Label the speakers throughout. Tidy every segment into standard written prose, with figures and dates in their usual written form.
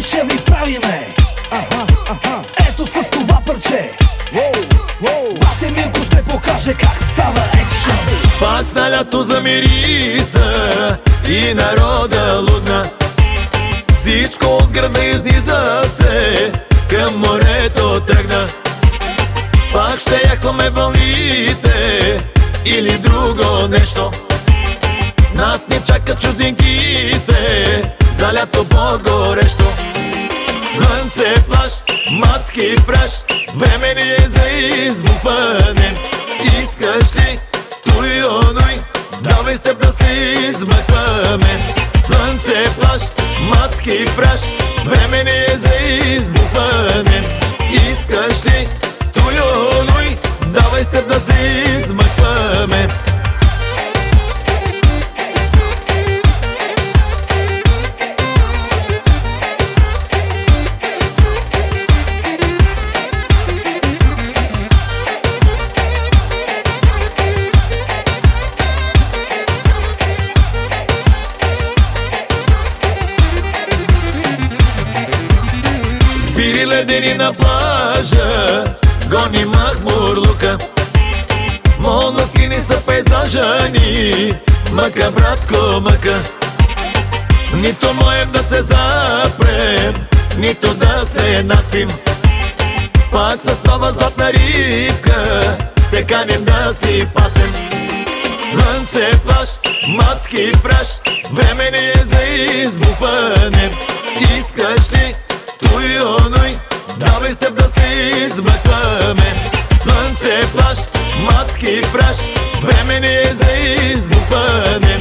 Speaker 1: ще ви правиме. Ето с това парче Бате Милко ще покаже как става екшън.
Speaker 2: Пак на лято замириса и народа лудна. Всичко от града изниза се, към морето тръгна. Пак ще яхваме вълните или друго нещо. Нас не чакат чужденките за лято по-горещо. Слънце, плаж, мацки, праш, време ни е за избухване. Искаш ли туй, онуй, давай с теб да се измъкваме. Слънце, плаж, мацки, праш, време ни е за избухване. Искаш ли туй, онуй, давай с теб да се измъкваме. Спири ледени на плажа, гони махмурлука. Монокини са пейзажа ни, мъка, братко, мъка. Нито моем да се запрем, нито да се наспим. Пак с нова златна рибка се каним да си пасем. Слънце, плаж, мацки, праш, време ни е за избухване. Искаш ли туй, онуй, давай с теб да се измъкваме. Слънце, плаж, мацки, праш, време ни е за избухване.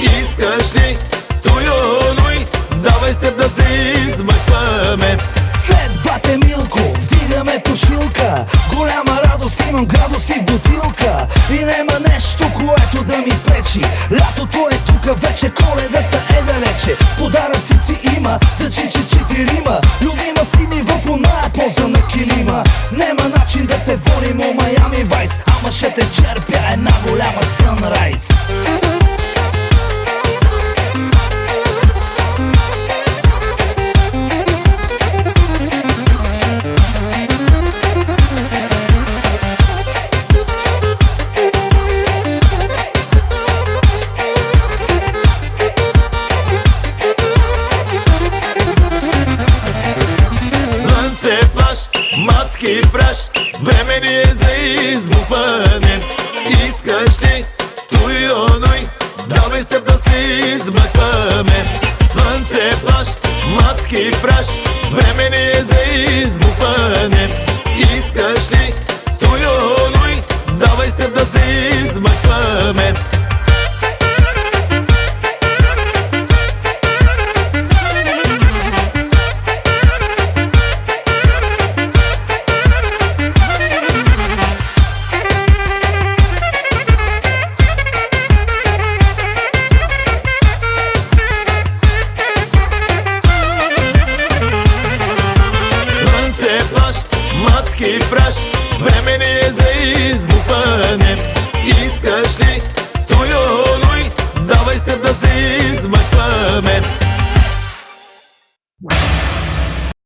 Speaker 2: Искаш ли туй, онуй, давай с теб да се измъкваме.
Speaker 1: След Бате Милко вдигаме пушилка. Голяма радост, имам градуси в бутилка. И нема нещо, което да ми пречи. Лятото е тука вече, Коледата е далече. Подаръци си има за чичи-четирима. Любима си ми в оная поза на килима. Нема начин да те водим о Майами Вайс, ама ще те черпя една голяма сънрайз.
Speaker 2: Мацки, праш, време ни е за избухване. Искаш ли туй, онуй, давай с теб да се измъкваме. Слънце, плаж, мацки, праш, време ни е за избухване. Искаш ли туй, онуй, давай с теб да се измъкваме. Мацки, праш, време ни е за избухване. Искаш ли туй, онуй, давай с теб да се